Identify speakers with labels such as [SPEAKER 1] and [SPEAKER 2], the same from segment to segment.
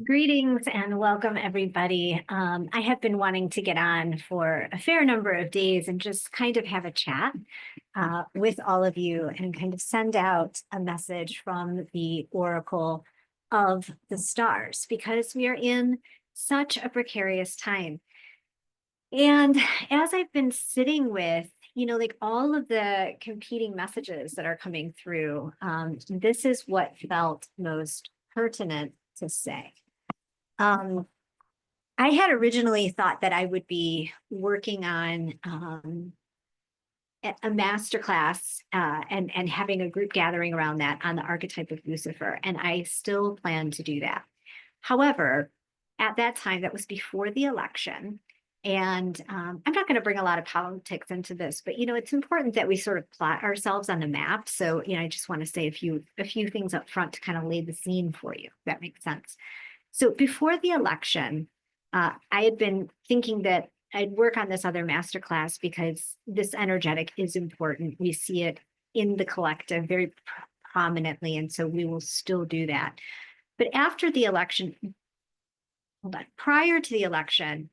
[SPEAKER 1] Greetings and welcome, everybody. I have been wanting to get on for a fair number of days and just kind of have a chat with all of you and kind of send out a message from the Oracle of the stars because we are in such a precarious time. And as I've been sitting with, like all of the competing messages that are coming through, this is what felt most pertinent to say. Um, I had originally thought that I would be working on a master class and having a group gathering around that on the archetype of Lucifer, and I still plan to do that. However, at that time, that was before the election, and I'm not going to bring a lot of politics into this, but it's important that we sort of plot ourselves on the map. So, I just want to say a few things up front to kind of lay the scene for you. If that makes sense. So before the election, I had been thinking that I'd work on this other masterclass because this energetic is important. We see it in the collective very prominently, and so we will still do that. But after the election, hold on, prior to the election,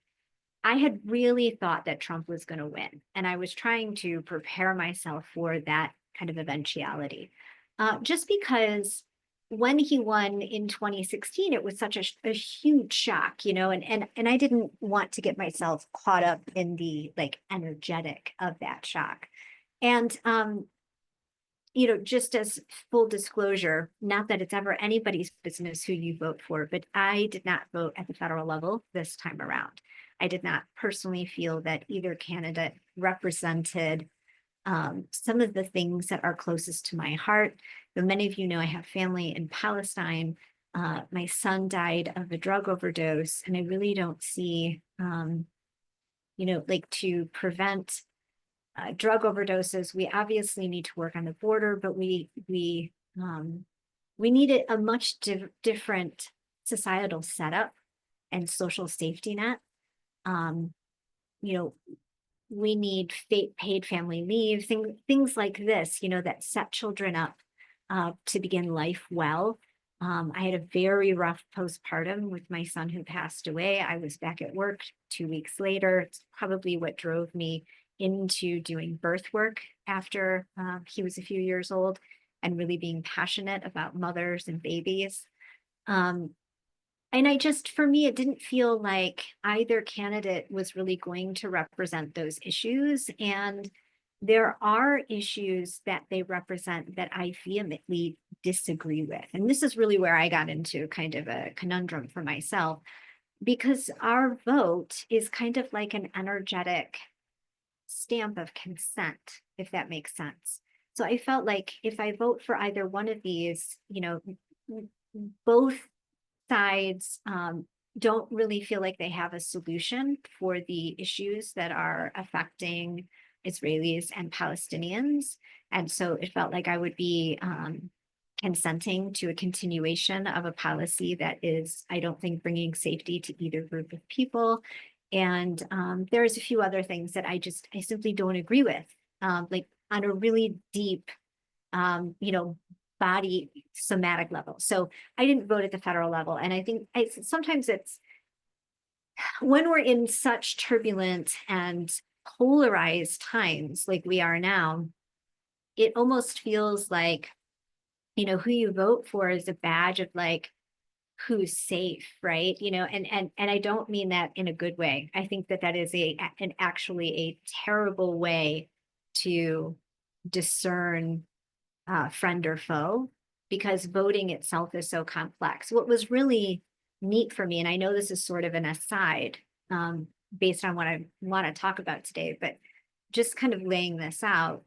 [SPEAKER 1] I had really thought that Trump was going to win, and I was trying to prepare myself for that kind of eventuality. Just because when he won in 2016, it was such a huge shock, and I didn't want to get myself caught up in the like energetic of that shock. And just as full disclosure, not that it's ever anybody's business who you vote for, but I did not vote at the federal level this time around. I did not personally feel that either candidate represented some of the things that are closest to my heart. Though many of you know I have family in Palestine. My son died of a drug overdose, and I really don't see, like to prevent drug overdoses. We obviously need to work on the border, but we needed a much different societal setup and social safety net. Um, you know, we need paid family leave, things like this, that set children up to begin life well. I had a very rough postpartum with my son who passed away. I was back at work 2 weeks later. It's probably what drove me into doing birth work after he was a few years old and really being passionate about mothers and babies. Um, and for me, it didn't feel like either candidate was really going to represent those issues. And there are issues that they represent that I vehemently disagree with. And this is really where I got into kind of a conundrum for myself, because our vote is kind of like an energetic stamp of consent, if that makes sense. So I felt like if I vote for either one of these, both sides don't really feel like they have a solution for the issues that are affecting Israelis and Palestinians. And so it felt like I would be consenting to a continuation of a policy that is, I don't think, bringing safety to either group of people. And there's a few other things that I simply don't agree with, like on a really deep, body somatic level. So I didn't vote at the federal level. And I think sometimes it's when we're in such turbulent and polarized times like we are now, it almost feels like, who you vote for is a badge of like who's safe, right? And I don't mean that in a good way. I think that is an actually a terrible way to discern friend or foe, because voting itself is so complex. What was really neat for me, and I know this is sort of an aside based on what I want to talk about today, but just kind of laying this out,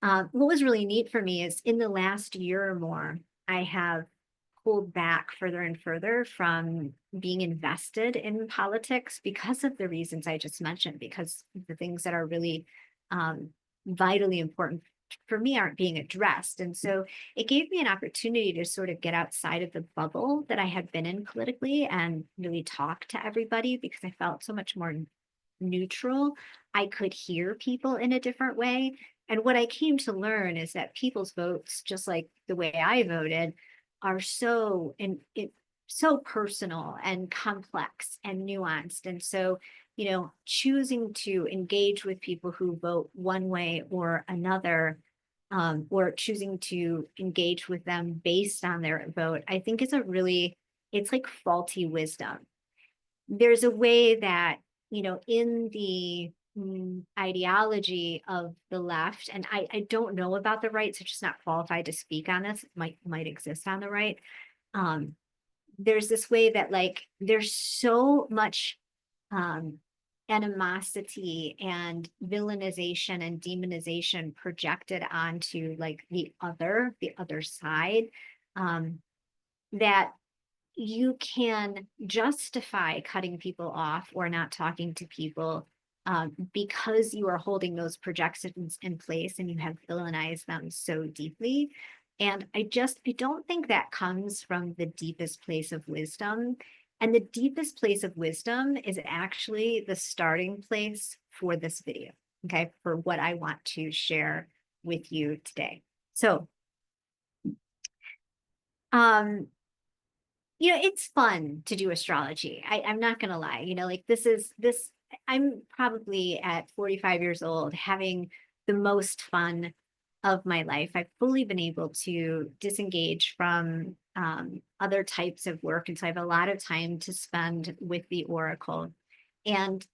[SPEAKER 1] what was really neat for me is in the last year or more, I have pulled back further and further from being invested in politics because of the reasons I just mentioned, because the things that are really vitally important for me aren't being addressed. And so it gave me an opportunity to sort of get outside of the bubble that I had been in politically and really talk to everybody, because I felt so much more neutral. I could hear people in a different way. And what I came to learn is that people's votes, just like the way I voted, are so so personal and complex and nuanced. And so, choosing to engage with people who vote one way or another, or choosing to engage with them based on their vote, I think is it's like faulty wisdom. There's a way that, in the ideology of the left, and I don't know about the right, so just not qualified to speak on this, might exist on the right. Um, there's this way that like there's so much um, animosity and villainization and demonization projected onto like the other side, um, that you can justify cutting people off or not talking to people, because you are holding those projections in place and you have villainized them so deeply. And I don't think that comes from the deepest place of wisdom. And the deepest place of wisdom is actually the starting place for this video, okay, for what I want to share with you today. So, um, it's fun to do astrology. I'm not gonna lie, like I'm probably at 45 years old having the most fun of my life. I've fully been able to disengage from other types of work. And so I have a lot of time to spend with the Oracle. And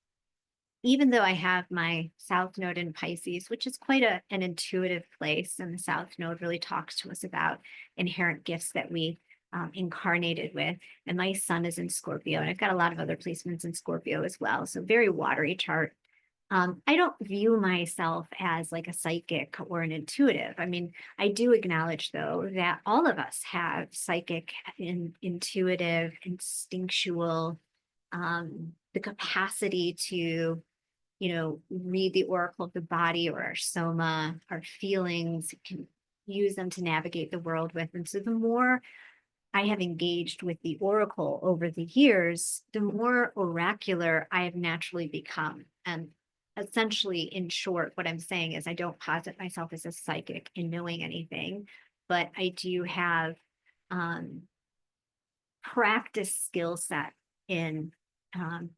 [SPEAKER 1] even though I have my South Node in Pisces, which is quite an intuitive place, and the South Node really talks to us about inherent gifts that we incarnated with. And my sun is in Scorpio, and I've got a lot of other placements in Scorpio as well. So very watery chart. I don't view myself as like a psychic or an intuitive. I mean, I do acknowledge, though, that all of us have psychic and intuitive, instinctual, the capacity to read the oracle of the body or our soma, our feelings, can use them to navigate the world with. And so the more I have engaged with the oracle over the years, the more oracular I have naturally become. And essentially, in short, what I'm saying is I don't posit myself as a psychic in knowing anything, but I do have um, practice skill set in um,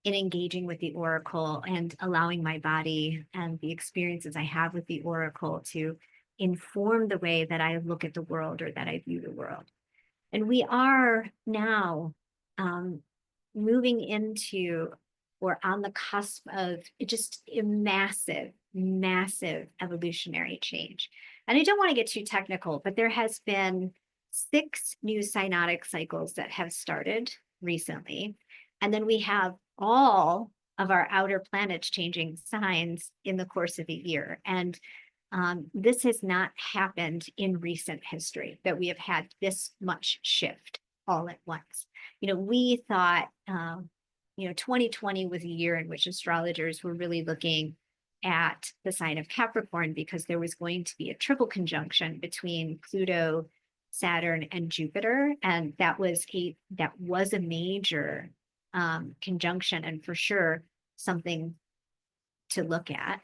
[SPEAKER 1] in engaging with the oracle and allowing my body and the experiences I have with the oracle to inform the way that I look at the world or that I view the world. And we are now um, moving into or on the cusp of just a massive, massive evolutionary change. And I don't want to get too technical, but there has been 6 new synodic cycles that have started recently. And then we have all of our outer planets changing signs in the course of a year. And this has not happened in recent history, that we have had this much shift all at once. We thought, 2020 was a year in which astrologers were really looking at the sign of Capricorn because there was going to be a triple conjunction between Pluto, Saturn, and Jupiter. And that was a major conjunction, and for sure something to look at.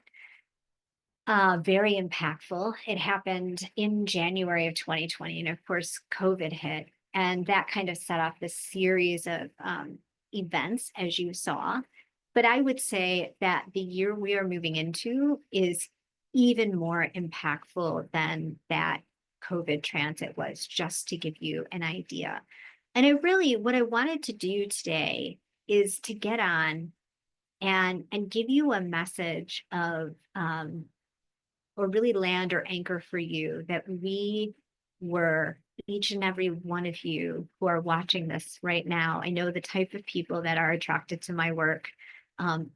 [SPEAKER 1] Very impactful. It happened in January of 2020. And of course, COVID hit. And that kind of set off this series of events, as you saw. But I would say that the year we are moving into is even more impactful than that COVID transit was, just to give you an idea. And what I wanted to do today is to get on and give you a message of or really land or anchor for you that we were, each and every one of you who are watching this right now. I know the type of people that are attracted to my work.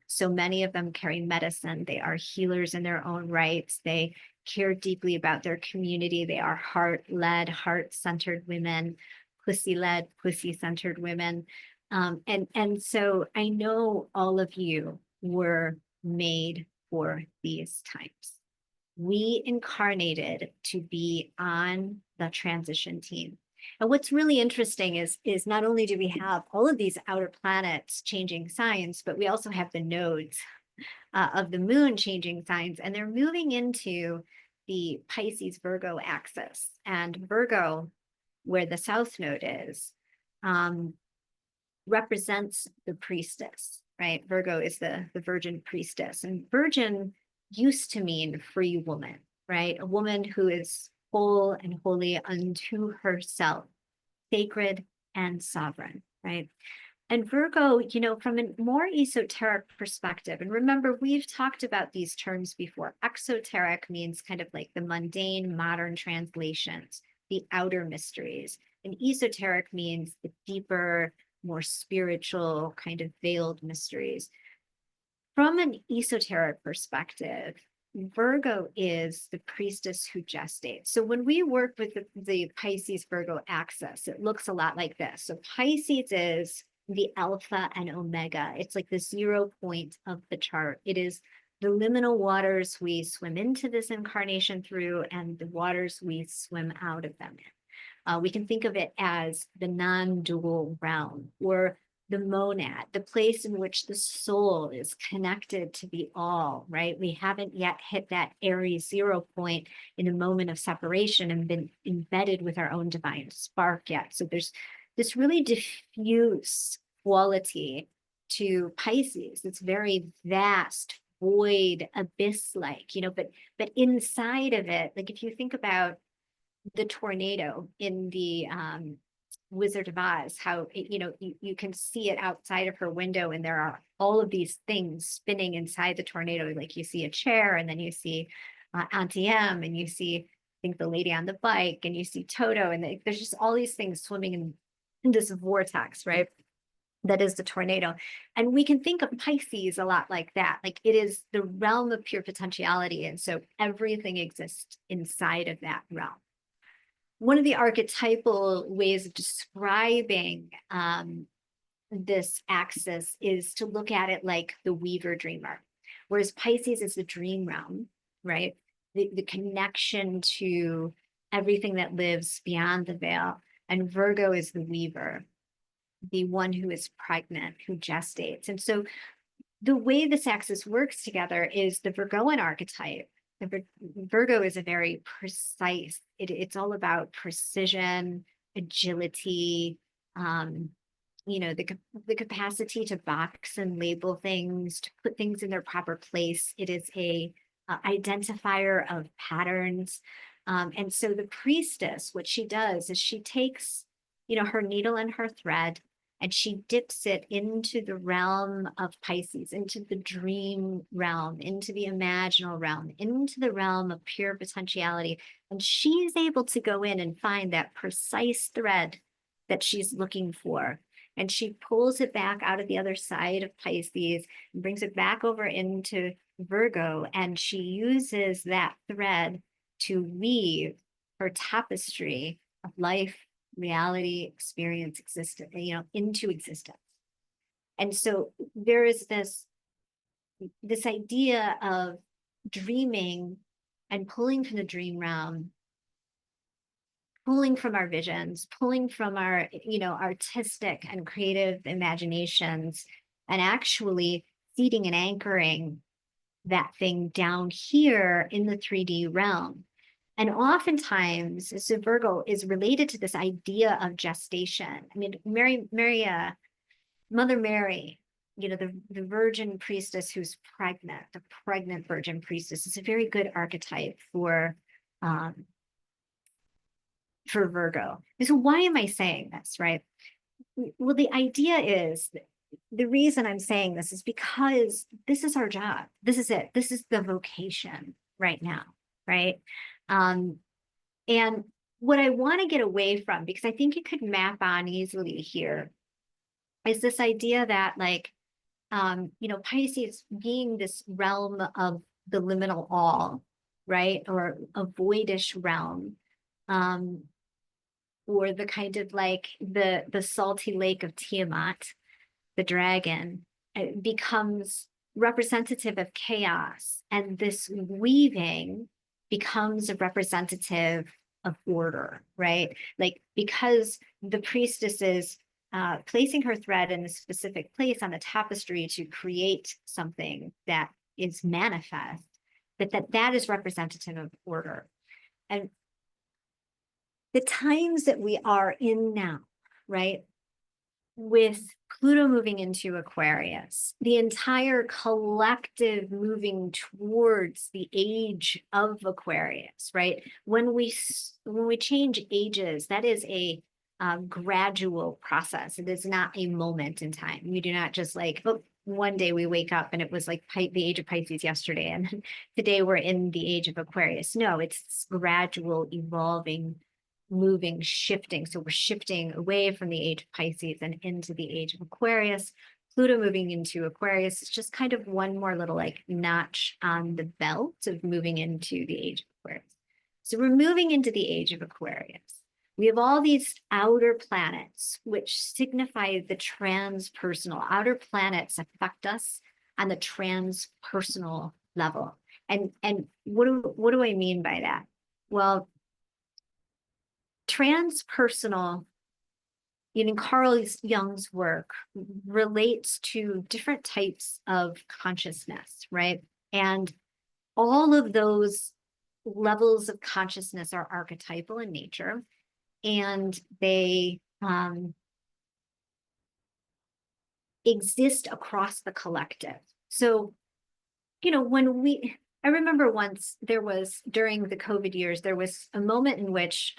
[SPEAKER 1] So many of them carry medicine. They are healers in their own rights. They care deeply about their community. They are heart-led, heart-centered women, pussy-led, pussy-centered women. And so I know all of you were made for these times. We incarnated to be on the transition team. And what's really interesting is not only do we have all of these outer planets changing signs, but we also have the nodes of the moon changing signs, and they're moving into the Pisces Virgo axis. And Virgo, where the South Node is, represents the priestess, right? Virgo is the virgin priestess, and virgin used to mean free woman, right? A woman who is whole and holy unto herself, sacred and sovereign, right? And Virgo, from a more esoteric perspective, and remember, we've talked about these terms before. Exoteric means kind of like the mundane modern translations, the outer mysteries. And esoteric means the deeper, more spiritual, kind of veiled mysteries. From an esoteric perspective, Virgo is the priestess who gestates. So when we work with the Pisces Virgo axis, it looks a lot like this. So Pisces is the alpha and omega. It's like the 0 point of the chart. It is the liminal waters we swim into this incarnation through, and the waters we swim out of them in. We can think of it as the non-dual realm, or the monad, the place in which the soul is connected to the all, right? We haven't yet hit that Aries 0 point in a moment of separation and been embedded with our own divine spark yet. So there's this really diffuse quality to Pisces. It's very vast, void, abyss-like, but inside of it, like if you think about the tornado in the Wizard of Oz, how you can see it outside of her window, and there are all of these things spinning inside the tornado. Like you see a chair, and then you see Auntie M, and you see, I think, the lady on the bike, and you see Toto, and there's just all these things swimming in this vortex, right? That is the tornado. And we can think of Pisces a lot like that. Like it is the realm of pure potentiality. And so everything exists inside of that realm. One of the archetypal ways of describing this axis is to look at it like the weaver dreamer, whereas Pisces is the dream realm, right? The connection to everything that lives beyond the veil. And Virgo is the weaver, the one who is pregnant, who gestates. And so the way this axis works together is the Virgoan archetype. Virgo is a very precise, it's all about precision, agility, the capacity to box and label things, to put things in their proper place. It is a identifier of patterns. And so the priestess, what she does is she takes, her needle and her thread, and she dips it into the realm of Pisces, into the dream realm, into the imaginal realm, into the realm of pure potentiality. And she's able to go in and find that precise thread that she's looking for. And she pulls it back out of the other side of Pisces and brings it back over into Virgo. And she uses that thread to weave her tapestry of life, reality, experience, existence, into existence. And so there is this idea of dreaming and pulling from the dream realm, pulling from our visions, pulling from our, artistic and creative imaginations, and actually seeding and anchoring that thing down here in the 3D realm. And oftentimes, so Virgo is related to this idea of gestation. I mean, Mother Mary, the virgin priestess who's pregnant, the pregnant virgin priestess, is a very good archetype for Virgo. So why am I saying this, right? Well, the idea is, the reason I'm saying this is because this is our job. This is it. This is the vocation right now, right? And what I want to get away from, because I think it could map on easily here, is this idea that Pisces being this realm of the liminal all, right? Or a voidish realm, or the kind of like the salty lake of Tiamat, the dragon, it becomes representative of chaos. And this weaving becomes a representative of order, right? Like, because the priestess is placing her thread in a specific place on the tapestry to create something that is manifest, that is representative of order. And the times that we are in now, right? with Pluto moving into Aquarius, the entire collective moving towards the age of Aquarius, right? When we change ages, that is a gradual process. It is not a moment in time. We do not just like, oh, one day we wake up and it was like the age of Pisces yesterday, and today we're in the age of Aquarius. No, it's gradual, evolving, moving, shifting. So we're shifting away from the age of Pisces and into the age of Aquarius. Pluto moving into Aquarius is just kind of one more little like notch on the belt of moving into the age of Aquarius. So we're moving into the age of Aquarius. We have all these outer planets, which signify the transpersonal. Outer planets affect us on the transpersonal level. And what do I mean by that? Well, transpersonal, in Carl Jung's work, relates to different types of consciousness, right? And all of those levels of consciousness are archetypal in nature, and they exist across the collective. So, I remember once during the COVID years, there was a moment in which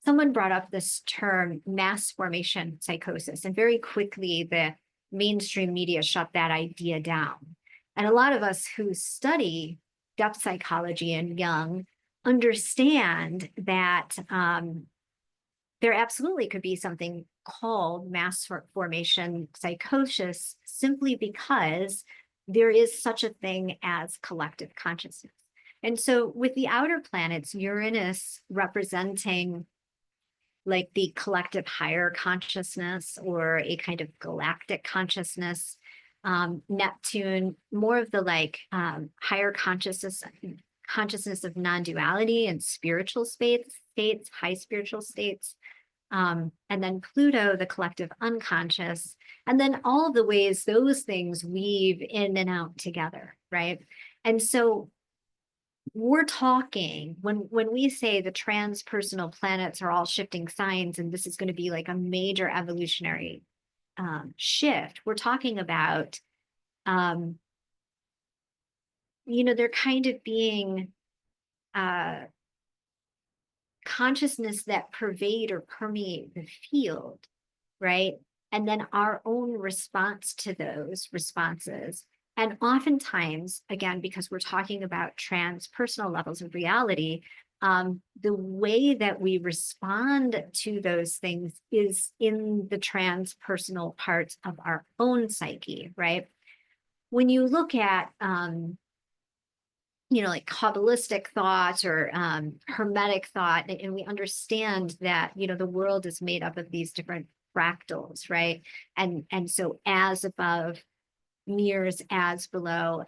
[SPEAKER 1] someone brought up this term, mass formation psychosis, and very quickly the mainstream media shut that idea down. And a lot of us who study depth psychology and Jung understand that there absolutely could be something called mass formation psychosis, simply because there is such a thing as collective consciousness. And so with the outer planets, Uranus representing like the collective higher consciousness or a kind of galactic consciousness, Neptune, more of the like higher consciousness of non-duality and spiritual states, high spiritual states. And then Pluto, the collective unconscious, and then all the ways those things weave in and out together, right? And so we're talking, when we say the transpersonal planets are all shifting signs, and this is going to be like a major evolutionary shift, we're talking about, they're kind of being consciousness that pervade or permeate the field, right? And then our own response to those responses. And oftentimes, again, because we're talking about transpersonal levels of reality, the way that we respond to those things is in the transpersonal parts of our own psyche, right? When you look at like Kabbalistic thought or Hermetic thought, and we understand that, the world is made up of these different fractals, right? And so as above mirrors as below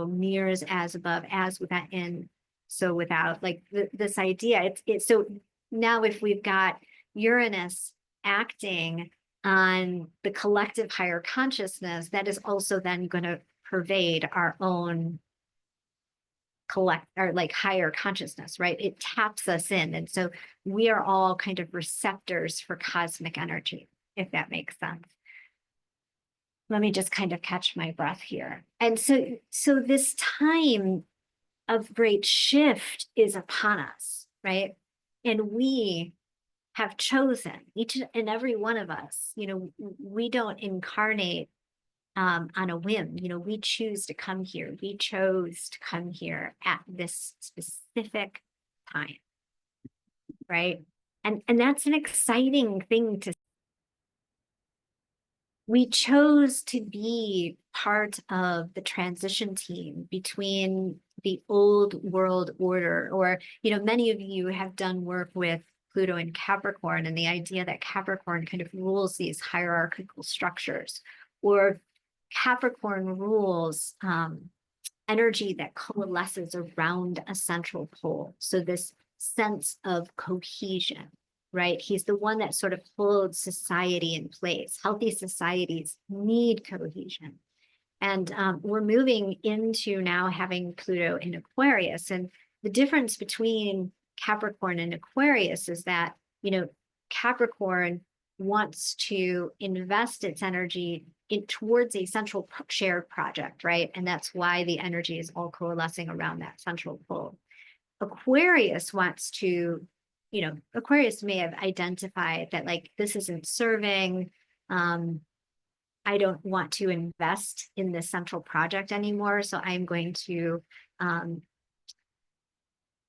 [SPEAKER 1] mirrors as above, as without, and so without, like this idea. It's so now if we've got Uranus acting on the collective higher consciousness, that is also then going to pervade our own like higher consciousness, right? It taps us in. And so we are all kind of receptors for cosmic energy, if that makes sense. Let me just kind of catch my breath here. And so this time of great shift is upon us, right? And we have chosen, each and every one of us, we don't incarnate on a whim. We choose to come here. We chose to come here at this specific time, right? And that's an exciting thing to. We chose to be part of the transition team between the old world order, or, many of you have done work with Pluto and Capricorn, and the idea that Capricorn kind of rules these hierarchical structures, or Capricorn rules energy that coalesces around a central pole. So this sense of cohesion, right? He's the one that sort of holds society in place. Healthy societies need cohesion. And we're moving into now having Pluto in Aquarius. And the difference between Capricorn and Aquarius is that, Capricorn wants to invest its energy towards a central shared project, right? And that's why the energy is all coalescing around that central pole. Aquarius wants to, Aquarius may have identified that like this isn't serving. I don't want to invest in this central project anymore. So I'm going to,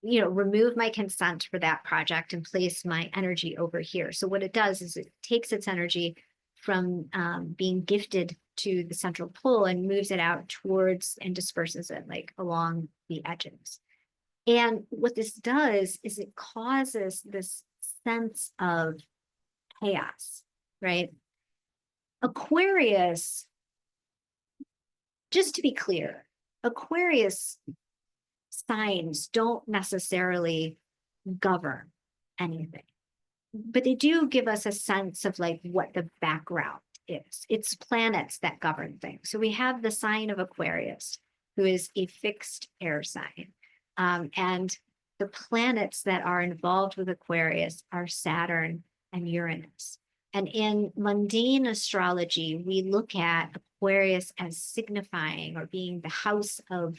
[SPEAKER 1] remove my consent for that project and place my energy over here. So what it does is it takes its energy from being gifted to the central pole and moves it out towards and disperses it like along the edges. And what this does is it causes this sense of chaos, right? Aquarius, just to be clear, Aquarius signs don't necessarily govern anything, but they do give us a sense of like what the background is. It's planets that govern things. So we have the sign of Aquarius, who is a fixed air sign. And the planets that are involved with Aquarius are Saturn and Uranus. And in mundane astrology, we look at Aquarius as signifying or being the house of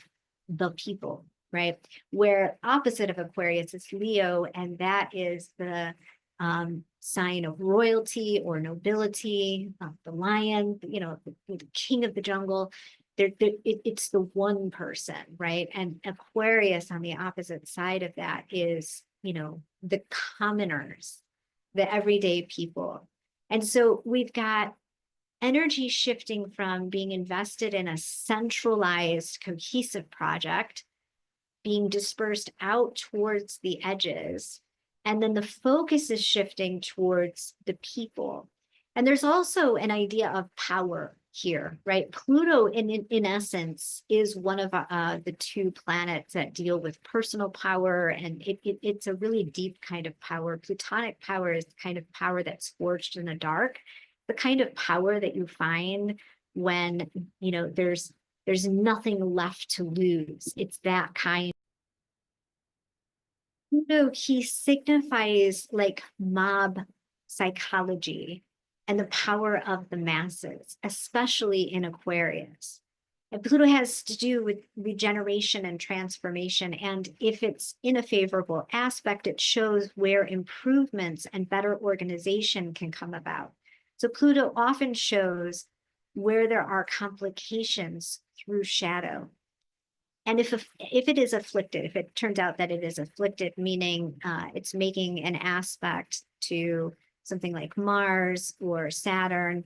[SPEAKER 1] the people, right? Where opposite of Aquarius is Leo, and that is the sign of royalty or nobility, the lion, the king of the jungle. It's the one person, right? And Aquarius on the opposite side of that is, the commoners, the everyday people. And so we've got energy shifting from being invested in a centralized, cohesive project, being dispersed out towards the edges. And then the focus is shifting towards the people. And there's also an idea of power here, right? Pluto, in essence, is one of the two planets that deal with personal power, and it's a really deep kind of power. Plutonic power is the kind of power that's forged in the dark, the kind of power that you find when there's nothing left to lose. It's that kind. No, he signifies like mob psychology and the power of the masses, especially in Aquarius. And Pluto has to do with regeneration and transformation. And if it's in a favorable aspect, it shows where improvements and better organization can come about. So Pluto often shows where there are complications through shadow. And if it is afflicted, if it turns out that it is afflicted, meaning it's making an aspect to something like Mars or Saturn,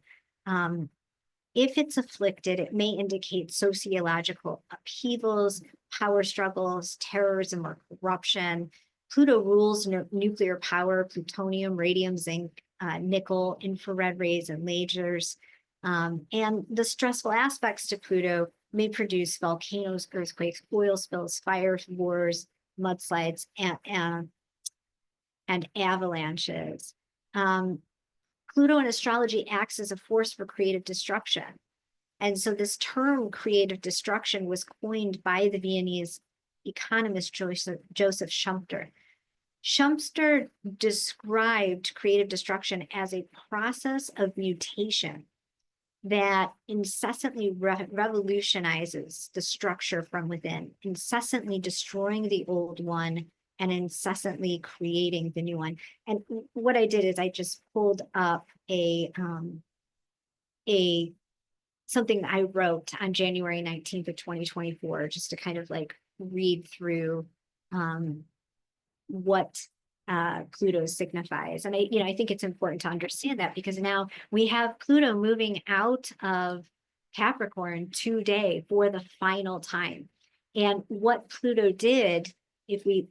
[SPEAKER 1] if it's afflicted, it may indicate sociological upheavals, power struggles, terrorism, or corruption. Pluto rules nuclear power, plutonium, radium, zinc, nickel, infrared rays, and lasers. And the stressful aspects to Pluto may produce volcanoes, earthquakes, oil spills, fires, wars, mudslides, and avalanches. Pluto in astrology acts as a force for creative destruction. And so this term creative destruction was coined by the Viennese economist Joseph Schumpeter. Schumpeter described creative destruction as a process of mutation that incessantly revolutionizes the structure from within, incessantly destroying the old one and incessantly creating the new one. And what I did is I just pulled up something that I wrote on January 19th of 2024, just to kind of like read through what Pluto signifies. And I think it's important to understand that, because now we have Pluto moving out of Capricorn today for the final time. And what Pluto did, if we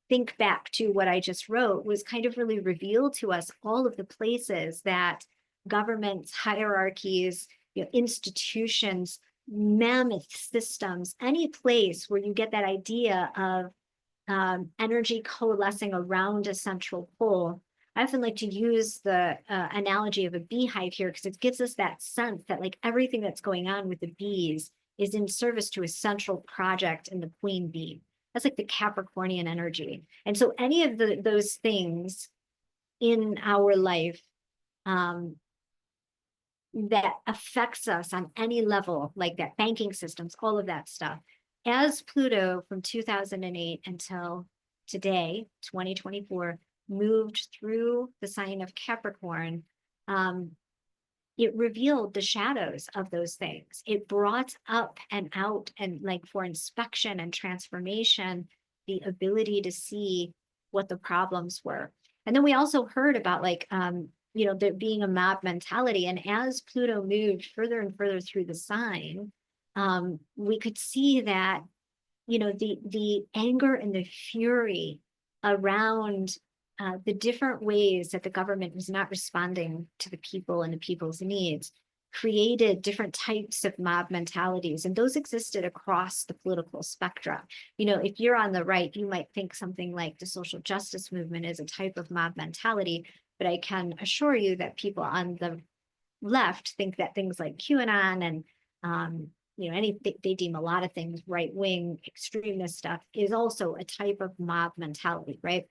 [SPEAKER 1] think back to what I just wrote, was kind of really reveal to us all of the places that governments, hierarchies, institutions, mammoth systems, any place where you get that idea of energy coalescing around a central pole. I often like to use the analogy of a beehive here, because it gives us that sense that like everything that's going on with the bees is in service to a central project in the queen bee. That's like the Capricornian energy. And so any of those things in our life that affects us on any level, like that banking systems, all of that stuff. As Pluto from 2008 until today, 2024, moved through the sign of Capricorn, it revealed the shadows of those things. It brought up and out, and like for inspection and transformation, the ability to see what the problems were. And then we also heard about like, there being a mob mentality. And as Pluto moved further and further through the sign, we could see that, the anger and the fury around the different ways that the government was not responding to the people and the people's needs created different types of mob mentalities. And those existed across the political spectrum. If you're on the right, you might think something like the social justice movement is a type of mob mentality, but I can assure you that people on the left think that things like QAnon and they deem a lot of things right-wing extremist stuff is also a type of mob mentality, right?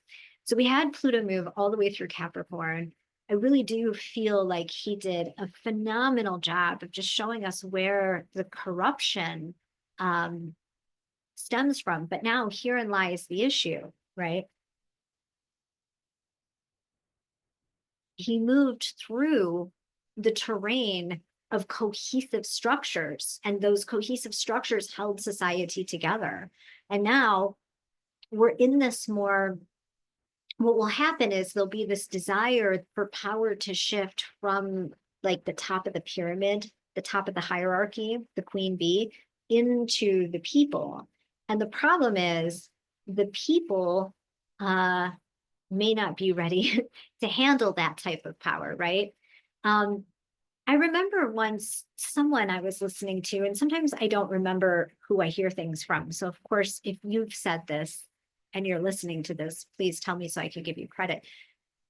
[SPEAKER 1] So we had Pluto move all the way through Capricorn. I really do feel like he did a phenomenal job of just showing us where the corruption stems from. But now herein lies the issue, right? He moved through the terrain of cohesive structures, and those cohesive structures held society together. And now we're in this more, what will happen is there'll be this desire for power to shift from like the top of the pyramid, the top of the hierarchy, the queen bee, into the people. And the problem is the people may not be ready to handle that type of power, right? I remember once someone I was listening to, and sometimes I don't remember who I hear things from. So of course, if you've said this and you're listening to this, please tell me so I can give you credit.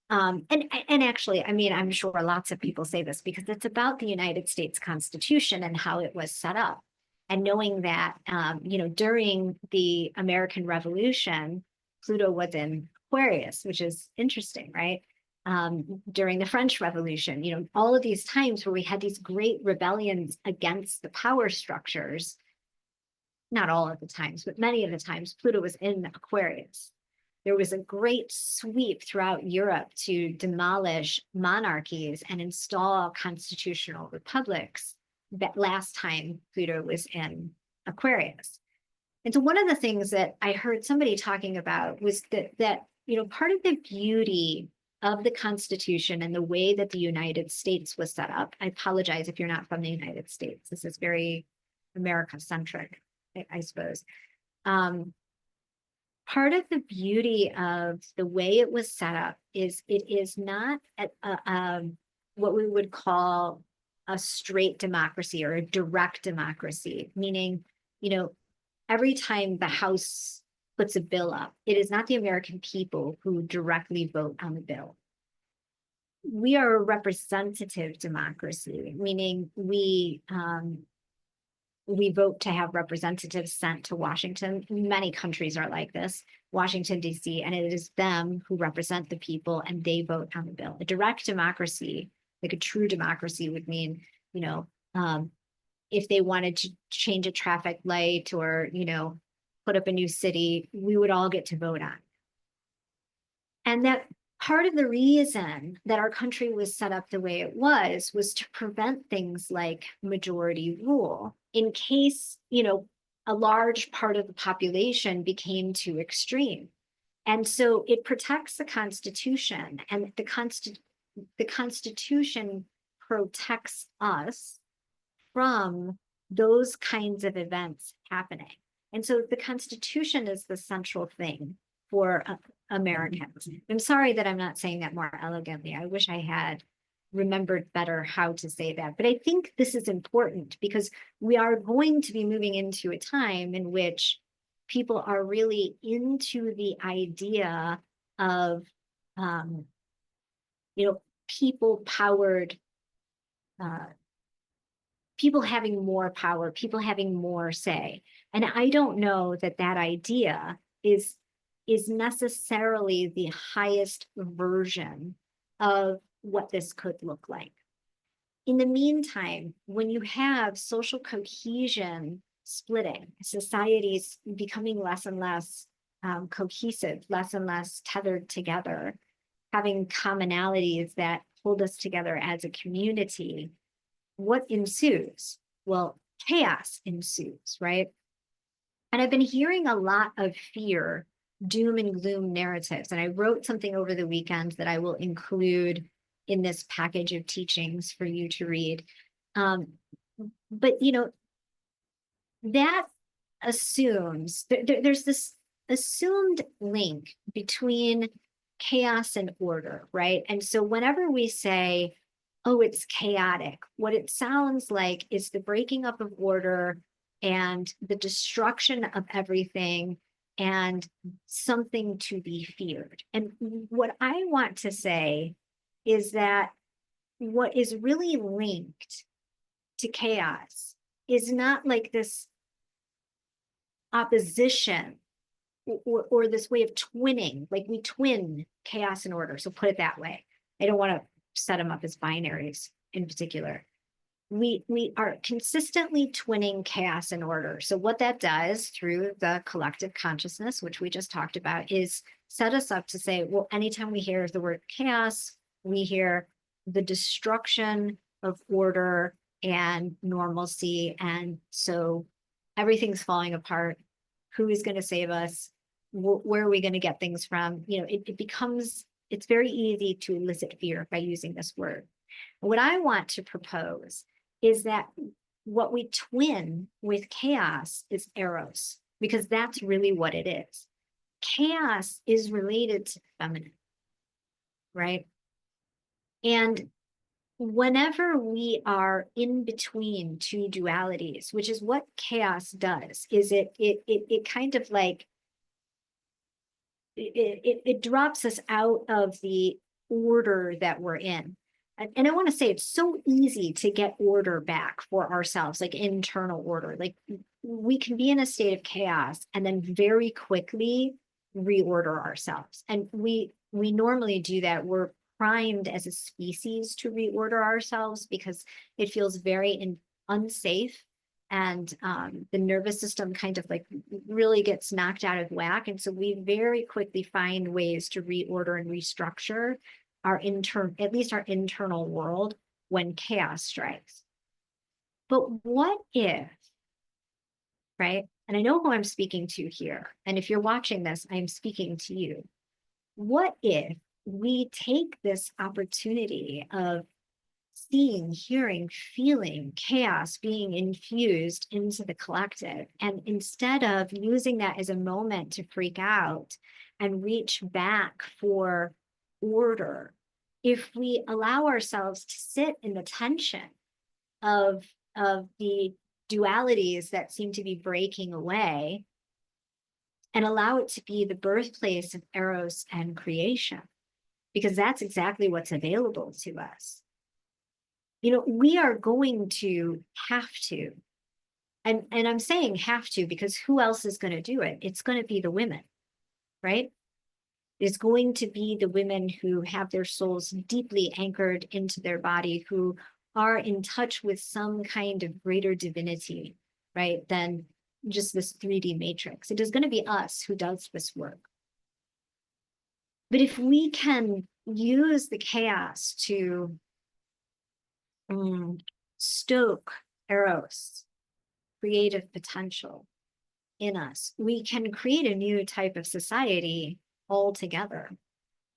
[SPEAKER 1] And actually, I mean, I'm sure lots of people say this because it's about the United States Constitution and how it was set up. And knowing that, during the American Revolution, Pluto was in Aquarius, which is interesting, right? During the French Revolution, all of these times where we had these great rebellions against the power structures, not all of the times, but many of the times, Pluto was in Aquarius. There was a great sweep throughout Europe to demolish monarchies and install constitutional republics that last time Pluto was in Aquarius. And so one of the things that I heard somebody talking about was that part of the beauty of the Constitution and the way that the United States was set up. I apologize if you're not from the United States. This is very America-centric, I suppose. Part of the beauty of the way it was set up is it is not what we would call a straight democracy or a direct democracy, meaning, every time the House puts a bill up, it is not the American people who directly vote on the bill. We are a representative democracy, meaning we vote to have representatives sent to Washington. Many countries are like this, Washington, D.C., and it is them who represent the people and they vote on the bill. A direct democracy, like a true democracy, would mean, if they wanted to change a traffic light or, put up a new city, we would all get to vote on. And that part of the reason that our country was set up the way it was to prevent things like majority rule in case, a large part of the population became too extreme. And so it protects the Constitution, and the Constitution protects us from those kinds of events happening. And so the Constitution is the central thing for Americans. I'm sorry that I'm not saying that more elegantly. I wish I had remembered better how to say that. But I think this is important because we are going to be moving into a time in which people are really into the idea of, people-powered, people having more power, people having more say. And I don't know that that idea is necessarily the highest version of what this could look like. In the meantime, when you have social cohesion splitting, societies becoming less and less cohesive, less and less tethered together, having commonalities that hold us together as a community, what ensues? Well, chaos ensues, right? And I've been hearing a lot of fear, doom and gloom narratives. And I wrote something over the weekend that I will include in this package of teachings for you to read. But, you know, that assumes there's this assumed link between chaos and order, right? And so whenever we say, oh, it's chaotic, what it sounds like is the breaking up of order and the destruction of everything and something to be feared. And what I want to say is that what is really linked to chaos is not like this opposition or this way of twinning, like we twin chaos and order. So put it that way. I don't want to set them up as binaries in particular. We are consistently twinning chaos and order. So what that does through the collective consciousness, which we just talked about, is set us up to say, well, anytime we hear the word chaos, we hear the destruction of order and normalcy. And so everything's falling apart. Who is going to save us? Where are we going to get things from? You know, it becomes, it's very easy to elicit fear by using this word. What I want to propose is that what we twin with chaos is eros, because that's really what it is. Chaos is related to feminine, right? And whenever we are in between two dualities, which is what chaos does, is it kind of like it drops us out of the order that we're in. And I want to say it's so easy to get order back for ourselves, like internal order. Like we can be in a state of chaos and then very quickly reorder ourselves. And we normally do that. We're primed as a species to reorder ourselves because it feels very unsafe. And the nervous system kind of like really gets knocked out of whack. And so we very quickly find ways to reorder and restructure our at least our internal world when chaos strikes. But what if, right? And I know who I'm speaking to here. And if you're watching this, I'm speaking to you. What if we take this opportunity of seeing, hearing, feeling chaos being infused into the collective, and instead of using that as a moment to freak out and reach back for order, if we allow ourselves to sit in the tension of the dualities that seem to be breaking away and allow it to be the birthplace of eros and creation, because that's exactly what's available to us. You know, we are going to have to, and I'm saying have to because who else is going to do it? It's going to be the women, right? It's going to be the women who have their souls deeply anchored into their body, who are in touch with some kind of greater divinity, right, than just this 3D matrix. It is going to be us who does this work. But if we can use the chaos to stoke eros, creative potential in us, we can create a new type of society altogether,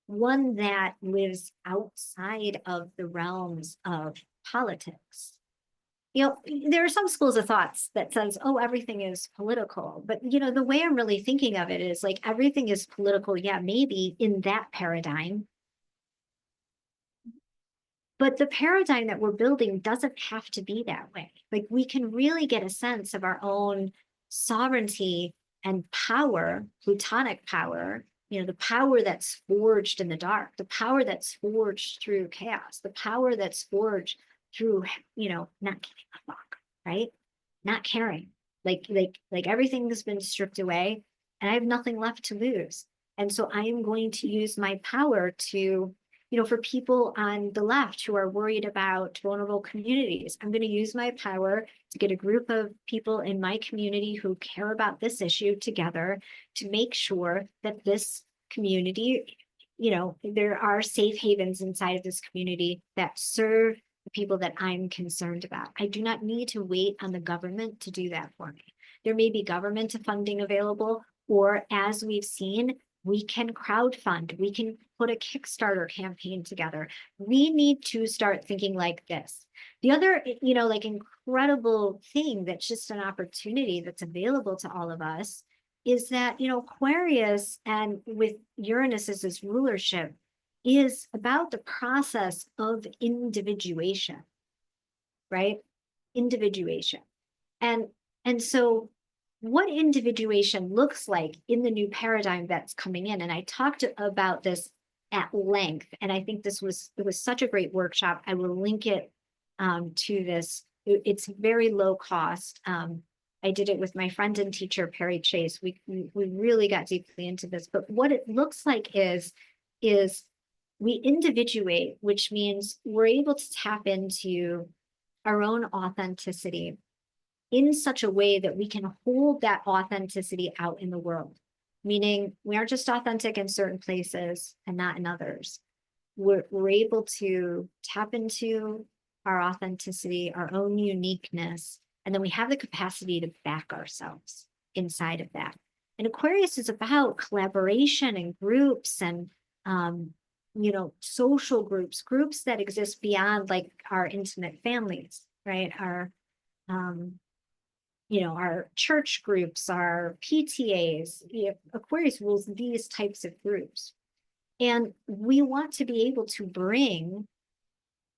[SPEAKER 1] one that lives outside of the realms of politics. You know, there are some schools of thoughts that says, oh, everything is political. But, you know, the way I'm really thinking of it is like everything is political. Yeah, maybe in that paradigm. But the paradigm that we're building doesn't have to be that way. Like we can really get a sense of our own sovereignty and power, plutonic power, you know, the power that's forged in the dark, the power that's forged through chaos, the power that's forged through, you know, not giving a fuck, right? Not caring. Like everything has been stripped away and I have nothing left to lose. And so I am going to use my power to, for people on the left who are worried about vulnerable communities, I'm going to use my power to get a group of people in my community who care about this issue together to make sure that this community, there are safe havens inside of this community that serve the people that I'm concerned about. I do not need to wait on the government to do that for me. There may be government funding available, or as we've seen, we can crowdfund, we can put a Kickstarter campaign together. We need to start thinking like this. The other, incredible thing that's just an opportunity that's available to all of us is that, Aquarius, and with Uranus as its rulership, is about the process of individuation, right? Individuation. And so what individuation looks like in the new paradigm that's coming in. And I talked about this at length, and I think it was such a great workshop. I will link it to this. It's very low cost. I did it with my friend and teacher, Perry Chase. We really got deeply into this, but what it looks like is we individuate, which means we're able to tap into our own authenticity in such a way that we can hold that authenticity out in the world. Meaning we aren't just authentic in certain places and not in others. We're able to tap into our authenticity, our own uniqueness, and then we have the capacity to back ourselves inside of that. And Aquarius is about collaboration and groups and, social groups that exist beyond like our intimate families, right? Our church groups, our PTAs. Aquarius rules these types of groups. And we want to be able to bring,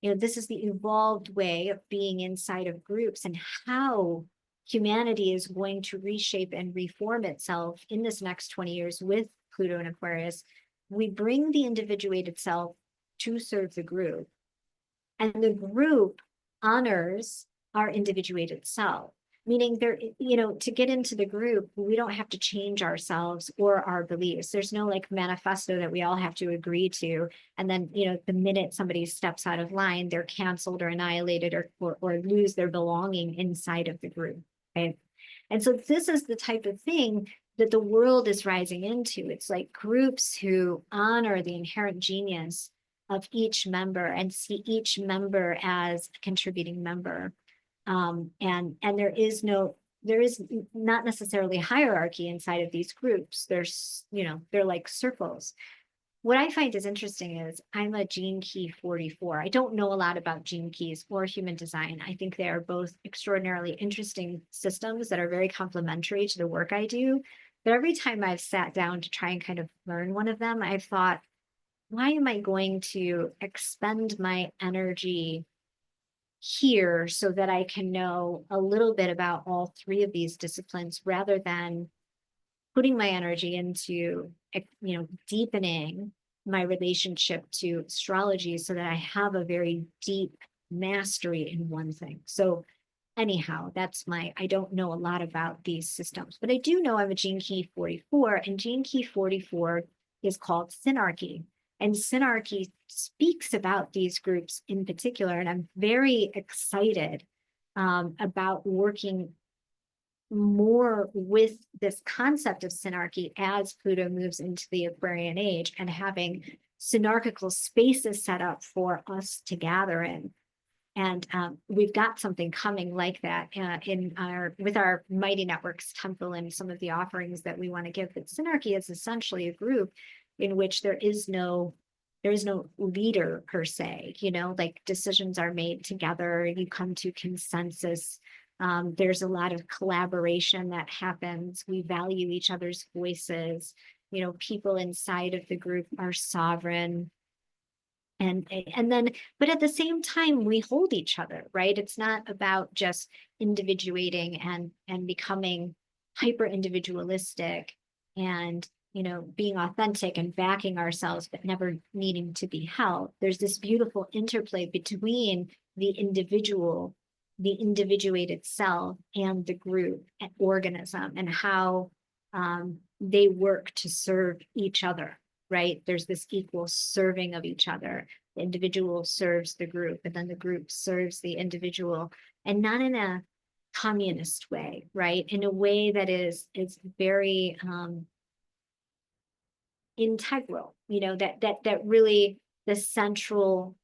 [SPEAKER 1] this is the evolved way of being inside of groups and how humanity is going to reshape and reform itself in this next 20 years with Pluto and Aquarius. We bring the individuated self to serve the group, and the group honors our individuated self. Meaning to get into the group, we don't have to change ourselves or our beliefs. There's no like manifesto that we all have to agree to. And then, the minute somebody steps out of line, they're canceled or annihilated or lose their belonging inside of the group, right? And so this is the type of thing that the world is rising into. It's like groups who honor the inherent genius of each member and see each member as a contributing member. And there is not necessarily hierarchy inside of these groups. They're like circles. What I find is interesting is I'm a gene key 44. I don't know a lot about gene keys or human design. I think they are both extraordinarily interesting systems that are very complementary to the work I do. But every time I've sat down to try and kind of learn one of them, I've thought, why am I going to expend my energy here so that I can know a little bit about all three of these disciplines rather than putting my energy into, deepening my relationship to astrology so that I have a very deep mastery in one thing. So anyhow, I don't know a lot about these systems, but I do know I'm a gene key 44, and gene key 44 is called synarchy. And synarchy speaks about these groups in particular, and I'm very excited about working more with this concept of synarchy as Pluto moves into the Aquarian age and having synarchical spaces set up for us to gather in. And we've got something coming like that with our Mighty Networks Temple and some of the offerings that we want to give. But synarchy is essentially a group in which there is no leader per se, like decisions are made together, you come to consensus. There's a lot of collaboration that happens. We value each other's voices. People inside of the group are sovereign. And then, but at the same time, we hold each other, right? It's not about just individuating and becoming hyper individualistic and, being authentic and backing ourselves, but never needing to be held. There's this beautiful interplay between the individual, the individuated self, and the group and organism, and how they work to serve each other. right? There's this equal serving of each other. The individual serves the group, and then the group serves the individual, and not in a communist way, right? In a way that is very integral, that really the central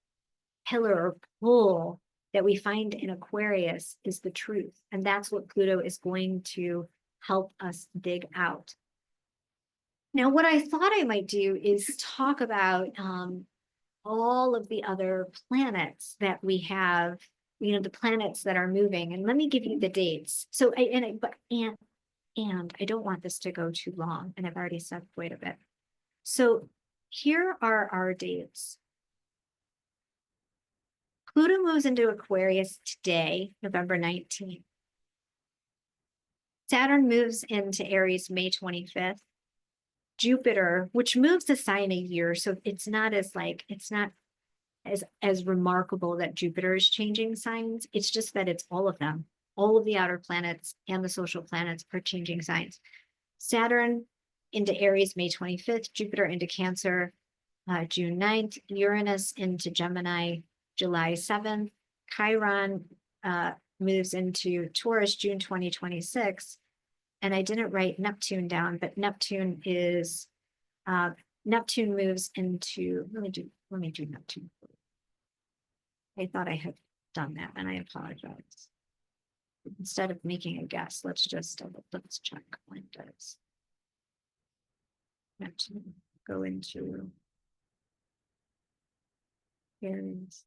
[SPEAKER 1] pillar or pull that we find in Aquarius is the truth. And that's what Pluto is going to help us dig out. Now, what I thought I might do is talk about all of the other planets that we have, the planets that are moving. And let me give you the dates. So, and I don't want this to go too long, and I've already said quite a bit. So here are our dates. Pluto moves into Aquarius today, November 19th. Saturn moves into Aries May 25th. Jupiter, which moves a sign a year, so it's not as remarkable that Jupiter is changing signs. It's just that it's all of them. All of the outer planets and the social planets are changing signs. Saturn into Aries May 25th, Jupiter into Cancer June 9th, Uranus into Gemini July 7th, Chiron moves into Taurus June 2026. And I didn't write Neptune down, but Neptune moves into, let me do Neptune. I thought I had done that, and I apologize. Instead of making a guess, let's check when does Neptune go into Aries.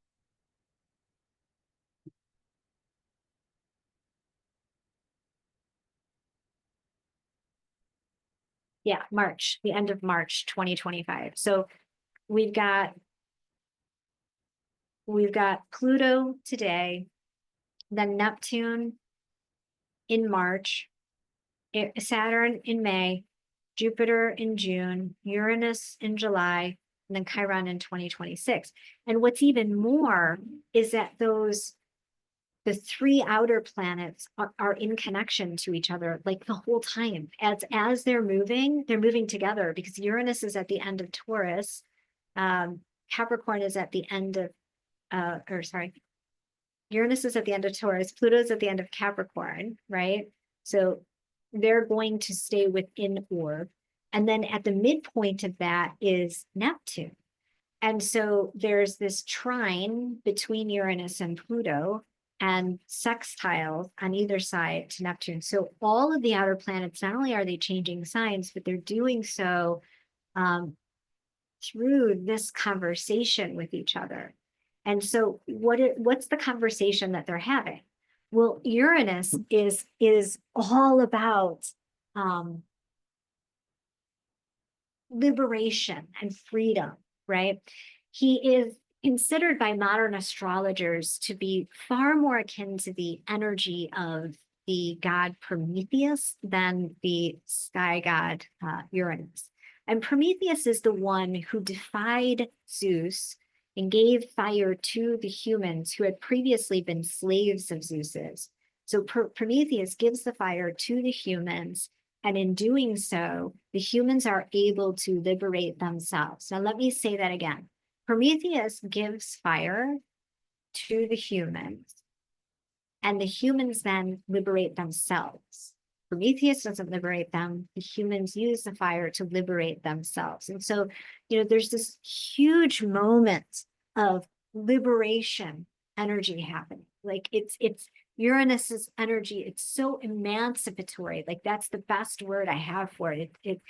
[SPEAKER 1] Yeah, March, the end of March 2025. So we've got Pluto today, then Neptune in March, Saturn in May, Jupiter in June, Uranus in July, and then Chiron in 2026. And what's even more is that the three outer planets are in connection to each other like the whole time. As they're moving together, because Uranus is at the end of Taurus, Capricorn is at the end of Uranus is at the end of Taurus, Pluto is at the end of Capricorn, right? So they're going to stay within orb. And then at the midpoint of that is Neptune. And so there's this trine between Uranus and Pluto and sextiles on either side to Neptune. So all of the outer planets, not only are they changing signs, but they're doing so through this conversation with each other. And so what's the conversation that they're having? Well, Uranus is all about liberation and freedom, right? He is considered by modern astrologers to be far more akin to the energy of the god Prometheus than the sky god Uranus. And Prometheus is the one who defied Zeus and gave fire to the humans who had previously been slaves of Zeus's. So Prometheus gives the fire to the humans, and in doing so, the humans are able to liberate themselves. Now, let me say that again. Prometheus gives fire to the humans, and the humans then liberate themselves. Prometheus doesn't liberate them. The humans use the fire to liberate themselves. And so, there's this huge moment of liberation energy happening. Like it's Uranus's energy. It's so emancipatory. Like that's the best word I have for it. It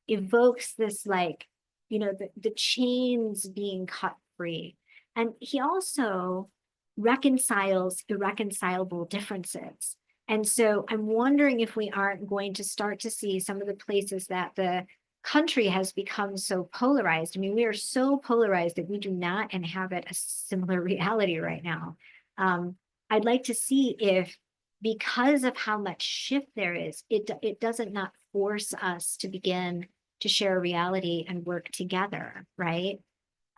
[SPEAKER 1] evokes this the chains being cut free. And he also reconciles irreconcilable differences. And so I'm wondering if we aren't going to start to see some of the places that the country has become so polarized. I mean, we are so polarized that we do not inhabit a similar reality right now. I'd like to see if, because of how much shift there is, it doesn't not force us to begin to share reality and work together, right?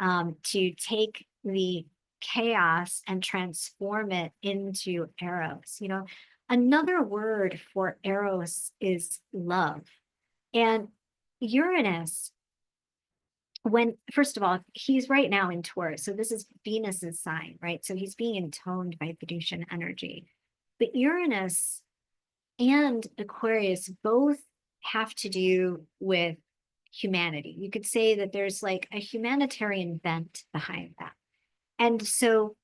[SPEAKER 1] To take the chaos and transform it into eros. Another word for eros is love. And Uranus when, first of all, he's right now in Taurus. So this is Venus's sign, right? So he's being intoned by Venusian energy. But Uranus and Aquarius both have to do with humanity. You could say that there's like a humanitarian bent behind that. And so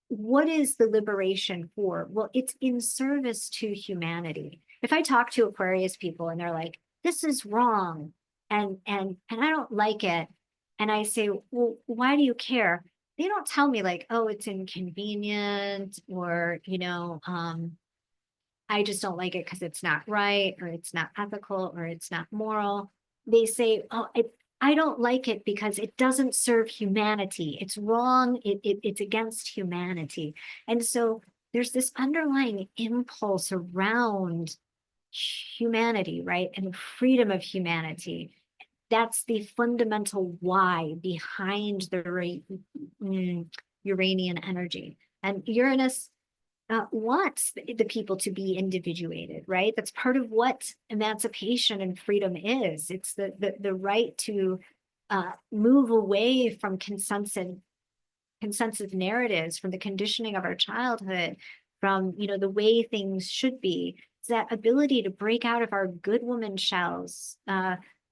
[SPEAKER 1] what is the liberation for? Well, it's in service to humanity. If I talk to Aquarius people and they're like, this is wrong, and I don't like it, and I say, well, why do you care? They don't tell me like, oh, it's inconvenient, or I just don't like it because it's not right, or it's not ethical, or it's not moral. They say, oh, I don't like it because it doesn't serve humanity. It's wrong. It's against humanity. And so there's this underlying impulse around humanity, right? And freedom of humanity. That's the fundamental why behind the Uranian energy. And Uranus wants the people to be individuated, right? That's part of what emancipation and freedom is. It's the right to move away from consensus narratives, from the conditioning of our childhood, from the way things should be. It's that ability to break out of our good woman shells,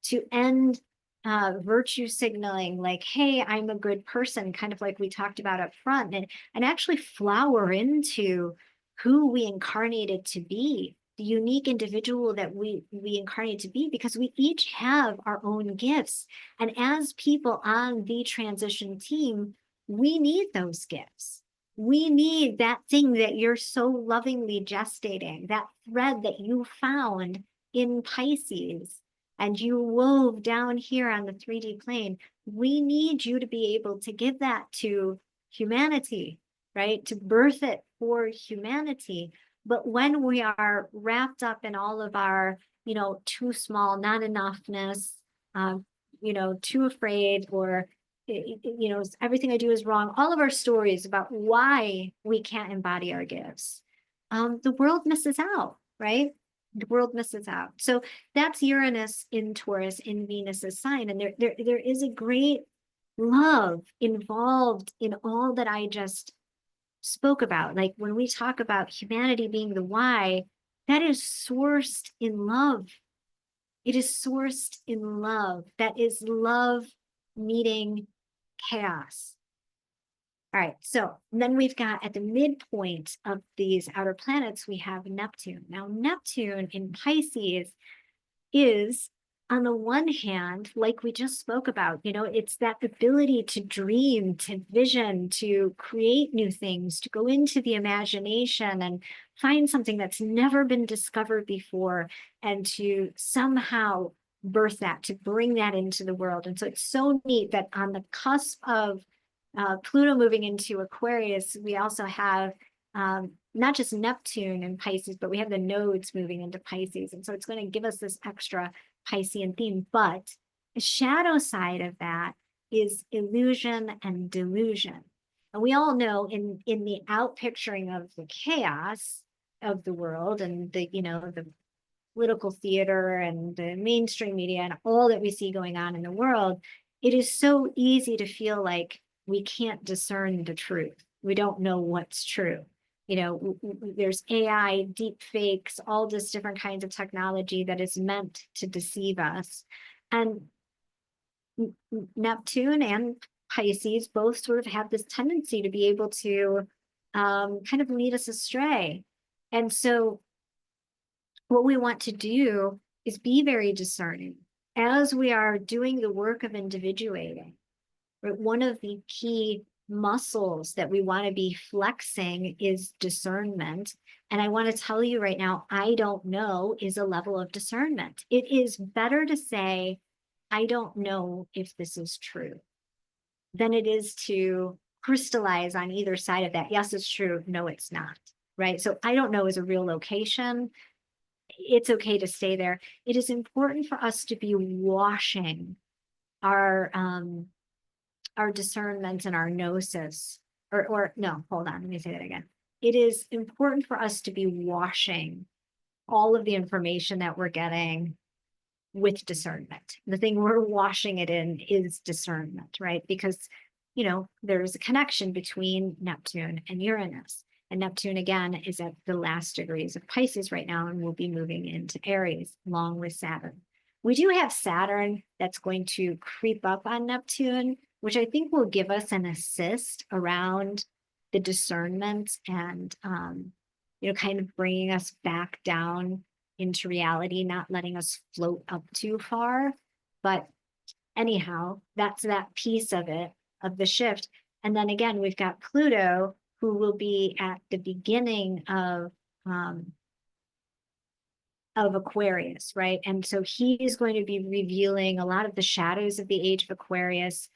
[SPEAKER 1] to end virtue signaling, like, hey, I'm a good person, kind of like we talked about up front, and actually flower into who we incarnated to be, the unique individual that we incarnated to be, because we each have our own gifts. And as people on the transition team, we need those gifts. We need that thing that you're so lovingly gestating, that thread that you found in Pisces and you wove down here on the 3D plane. We need you to be able to give that to humanity, right? To birth it for humanity. But when we are wrapped up in all of our, too small, not enoughness, too afraid, or everything I do is wrong, all of our stories about why we can't embody our gifts, the world misses out, right? The world misses out. So that's Uranus in Taurus in Venus's sign. And there is a great love involved in all that I just spoke about. Like when we talk about humanity being the why, that is sourced in love. It is sourced in love. That is love meeting chaos. All right, so then we've got at the midpoint of these outer planets, we have Neptune. Now, Neptune in Pisces is, on the one hand, like we just spoke about, it's that ability to dream, to vision, to create new things, to go into the imagination and find something that's never been discovered before, and to somehow birth that, to bring that into the world. And so it's so neat that on the cusp of Pluto moving into Aquarius, we also have not just Neptune in Pisces, but we have the nodes moving into Pisces. And so it's going to give us this extra Piscean theme. But the shadow side of that is illusion and delusion. And we all know in the outpicturing of the chaos of the world and the political theater and the mainstream media and all that we see going on in the world, it is so easy to feel like we can't discern the truth. We don't know what's true. There's AI, deep fakes, all this different kinds of technology that is meant to deceive us. And Neptune and Pisces both sort of have this tendency to be able to kind of lead us astray. And so what we want to do is be very discerning as we are doing the work of individuating. Right? One of the key muscles that we want to be flexing is discernment. And I want to tell you right now, I don't know is a level of discernment. It is better to say, I don't know if this is true, than it is to crystallize on either side of that. Yes, it's true. No, it's not. Right? So I don't know is a real location. It's okay to stay there. It is important for us to be washing our discernment and our gnosis, or no, hold on, let me say that again. It is important for us to be washing all of the information that we're getting with discernment. The thing we're washing it in is discernment, right? Because, you know, there's a connection between Neptune and Uranus. And Neptune, again, is at the last degrees of Pisces right now and will be moving into Aries along with Saturn. We do have Saturn that's going to creep up on Neptune, which I think will give us an assist around the discernment and, you know, kind of bringing us back down into reality, not letting us float up too far. But anyhow, that's that piece of it, of the shift. And then again, we've got Pluto, who will be at the beginning of Aquarius, right? And so he is going to be revealing a lot of the shadows of the age of Aquarius,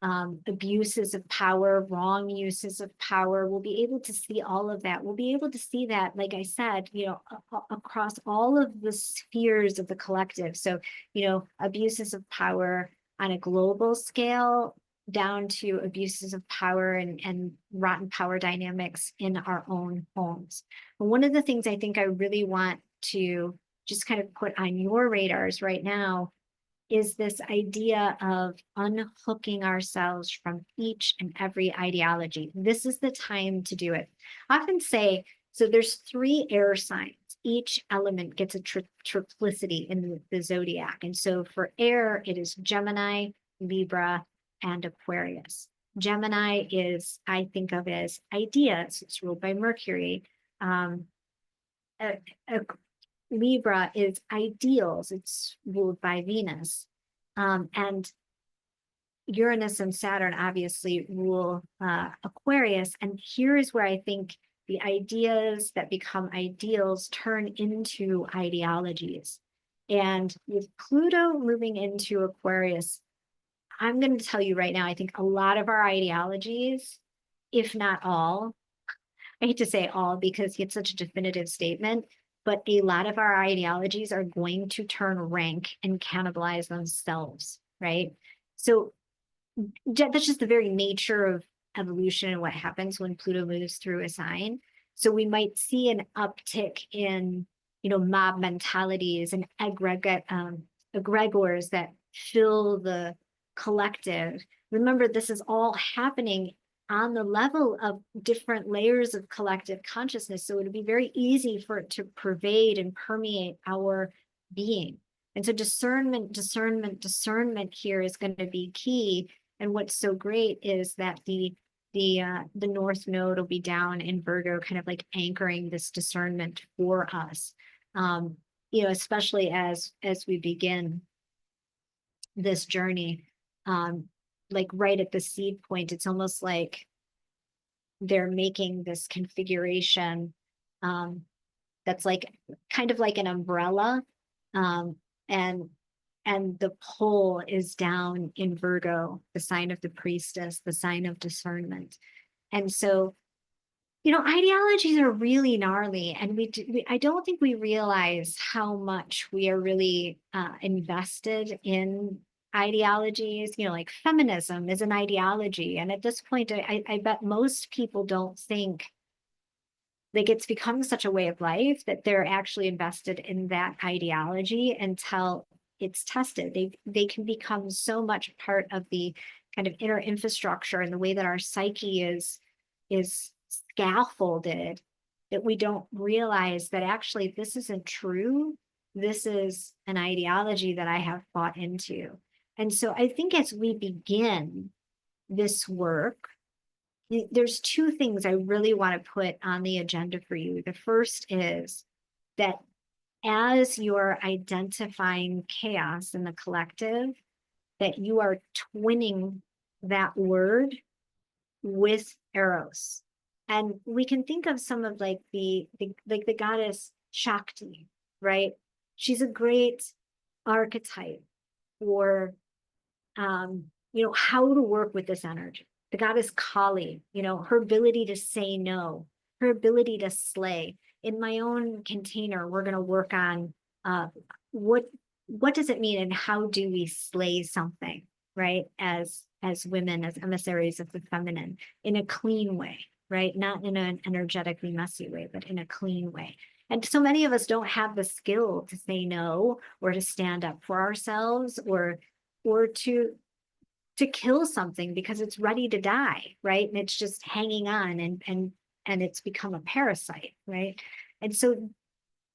[SPEAKER 1] abuses of power, wrong uses of power. We'll be able to see all of that. We'll be able to see that, like I said, you know, across all of the spheres of the collective. So, you know, abuses of power on a global scale, down to abuses of power and rotten power dynamics in our own homes. But one of the things I think I really want to just kind of put on your radars right now is this idea of unhooking ourselves from each and every ideology. This is the time to do it. I often say, so there's 3 air signs. Each element gets a triplicity in the zodiac. And so for air, it is Gemini, Libra, and Aquarius. Gemini is, I think of as ideas. It's ruled by Mercury. Libra is ideals. It's ruled by Venus. And Uranus and Saturn obviously rule Aquarius. And here is where I think the ideas that become ideals turn into ideologies. And with Pluto moving into Aquarius, I'm going to tell you right now, I think a lot of our ideologies, if not all, I hate to say all because it's such a definitive statement, but a lot of our ideologies are going to turn rank and cannibalize themselves, right? So that's just the very nature of evolution and what happens when Pluto moves through a sign. So we might see an uptick in, you know, mob mentalities and egregores that fill the collective. Remember, this is all happening on the level of different layers of collective consciousness. So it would be very easy for it to pervade and permeate our being. And so discernment here is going to be key. And what's so great is that the North Node will be down in Virgo, kind of like anchoring this discernment for us. You know, especially as we begin this journey, like right at the seed point, it's almost like they're making this configuration that's like kind of like an umbrella, and the pole is down in Virgo, the sign of the priestess, the sign of discernment. And so, you know, ideologies are really gnarly, and I don't think we realize how much we are really invested in ideologies. You know, like feminism is an ideology, and at this point, I bet most people don't think, like, it's become such a way of life that they're actually invested in that ideology until it's tested. They can become so much part of the kind of inner infrastructure and the way that our psyche is scaffolded, that we don't realize that actually this isn't true. This is an ideology that I have bought into. And so I think as we begin this work, there's 2 things I really want to put on the agenda for you. The first is that as you're identifying chaos in the collective, that you are twinning that word with Eros. And we can think of some of like the goddess Shakti, right? She's a great archetype for you know, how to work with this energy. The goddess Kali, you know, her ability to say no, her ability to slay. In my own container, we're going to work on what does it mean and how do we slay something, right? As women, as emissaries of the feminine, in a clean way, right? Not in an energetically messy way, but in a clean way. And so many of us don't have the skill to say no, or to stand up for ourselves, or to kill something because it's ready to die, right? And it's just hanging on, and it's become a parasite, right? And so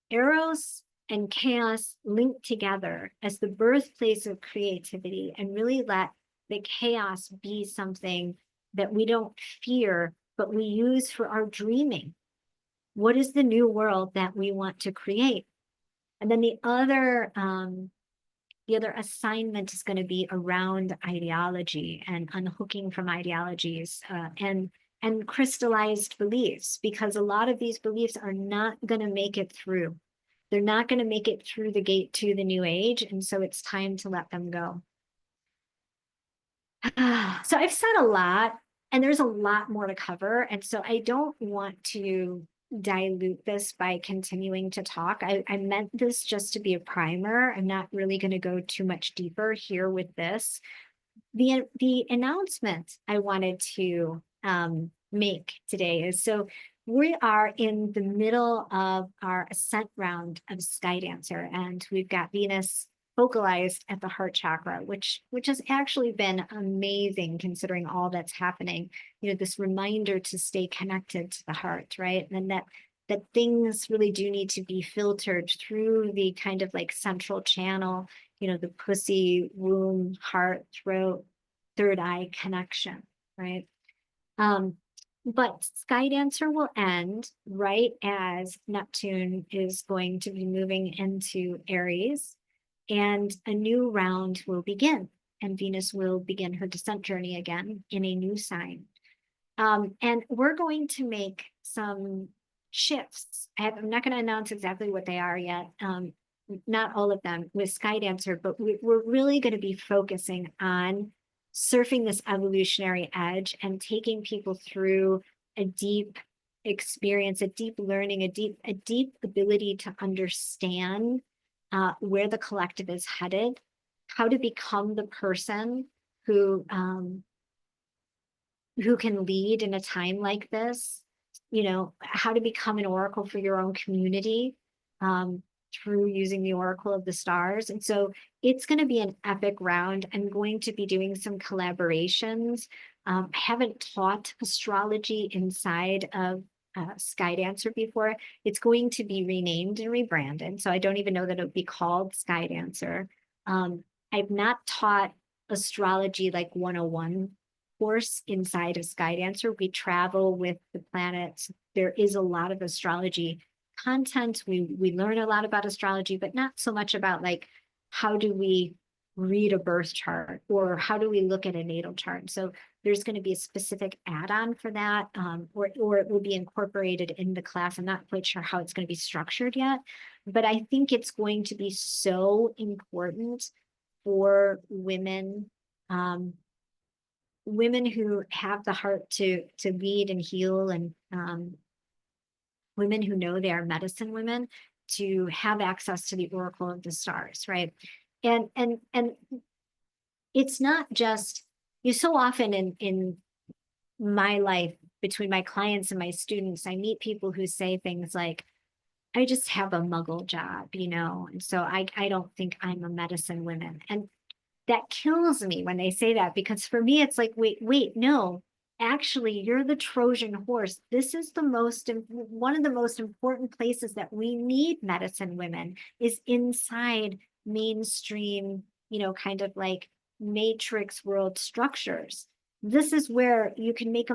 [SPEAKER 1] Eros and chaos link together as the birthplace of creativity, and really let the chaos be something that we don't fear, but we use for our dreaming. What is the new world that we want to create? And then the other assignment is going to be around ideology and unhooking from ideologies, and crystallized beliefs, because a lot of these beliefs are not going to make it through. They're not going to make it through the gate to the new age, and so it's time to let them go. So I've said a lot, and there's a lot more to cover, and so I don't want to dilute this by continuing to talk. I meant this just to be a primer. I'm not really going to go too much deeper here with this. The announcement I wanted to make today is, so we are in the middle of our ascent round of Sky Dancer, and we've got Venus focalized at the heart chakra, which has actually been amazing considering all that's happening. You know, this reminder to stay connected to the heart, right? And that things really do need to be filtered through the kind of like central channel, you know, the pussy, womb, heart, throat, third eye connection, right? But Sky Dancer will end right as Neptune is going to be moving into Aries, and a new round will begin, and Venus will begin her descent journey again in a new sign. And we're going to make some shifts. I'm not going to announce exactly what they are yet, not all of them with Sky Dancer, but we're really going to be focusing on surfing this evolutionary edge and taking people through a deep experience, a deep learning, a deep ability to understand where the collective is headed, how to become the person who can lead in a time like this, you know, how to become an oracle for your own community through using the oracle of the stars. And so it's going to be an epic round. I'm going to be doing some collaborations. I haven't taught astrology inside of Sky Dancer before. It's going to be renamed and rebranded, so I don't even know that it would be called Sky Dancer. I've not taught astrology like 101 course inside of Sky Dancer. We travel with the planets. There is a lot of astrology content. We learn a lot about astrology, but not so much about like, how do we read a birth chart, or how do we look at a natal chart? So there's going to be a specific add-on for that, or it will be incorporated in the class. I'm not quite sure how it's going to be structured yet, but I think it's going to be so important for women, women who have the heart to lead and heal, and women who know they are medicine women, to have access to the oracle of the stars, right? And it's not just, you so often in my life, between my clients and my students, I meet people who say things like, I just have a muggle job, you know, and so I don't think I'm a medicine woman. And that kills me when they say that, because for me, it's like, wait, no, actually, you're the Trojan horse. This is one of the most important places that we need medicine women, is inside mainstream, you know, kind of like matrix world structures. This is where you can make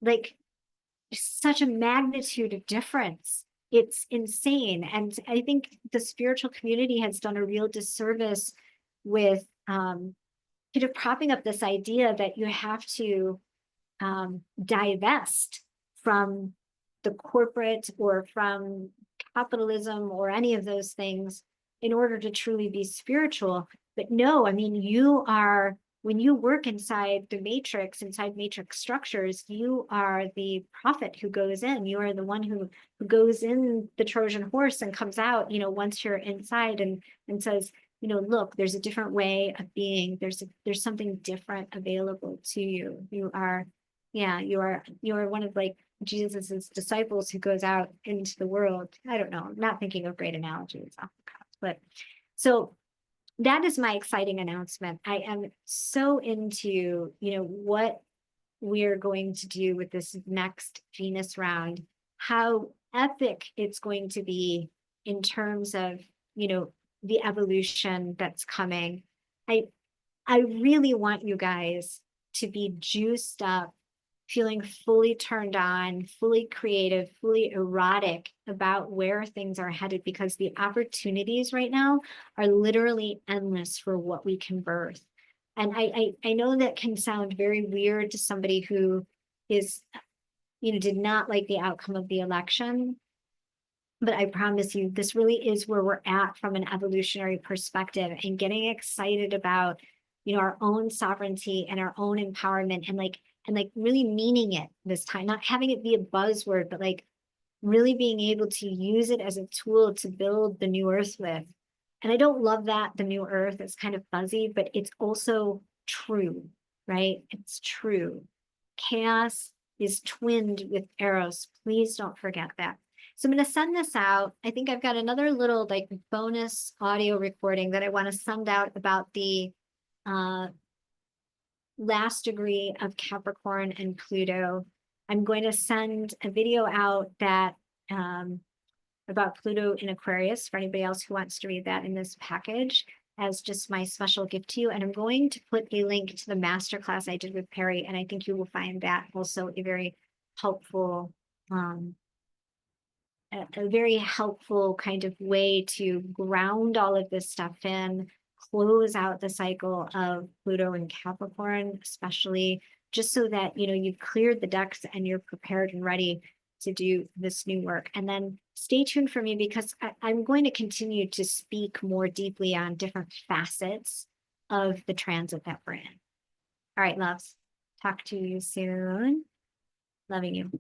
[SPEAKER 1] like such a magnitude of difference. It's insane. And I think the spiritual community has done a real disservice with kind of propping up this idea that you have to divest from the corporate or from capitalism or any of those things in order to truly be spiritual. But no, I mean, when you work inside matrix structures, you are the prophet who goes in. You are the one who goes in the Trojan horse and comes out, you know, once you're inside, and says, you know, look, there's a different way of being. There's something different available to you. You are Yeah, you're one of like Jesus's disciples who goes out into the world. I don't know, I'm not thinking of great analogies off the cuff, but so that is my exciting announcement. I am so into, what we're going to do with this next Venus round, how epic it's going to be in terms of, the evolution that's coming. I I really want you guys to be juiced up, feeling fully turned on, fully creative, fully erotic about where things are headed, because the opportunities right now are literally endless for what we can birth. And I know that can sound very weird to somebody who is, did not like the outcome of the election. But I promise you, this really is where we're at from an evolutionary perspective, and getting excited about, our own sovereignty and our own empowerment, and really meaning it this time, not having it be a buzzword, but like really being able to use it as a tool to build the new earth with. And I don't love that the new earth is kind of fuzzy, but it's also true, right? It's true. Chaos is twinned with eros. Please don't forget that. So I'm going to send this out. I think I've got another little like bonus audio recording that I want to send out about the last degree of Capricorn and Pluto. I'm going to send a video out that about Pluto in Aquarius for anybody else who wants to read that in this package as just my special gift to you. And I'm going to put a link to the masterclass I did with Perry, and I think you will find that also a very helpful a very helpful kind of way to ground all of this stuff in, close out the cycle of Pluto and Capricorn, especially just so that, you've cleared the decks and you're prepared and ready to do this new work. And then stay tuned for me, because I'm going to continue to speak more deeply on different facets of the transit that we're in. All right, loves. Talk to you soon. Loving you.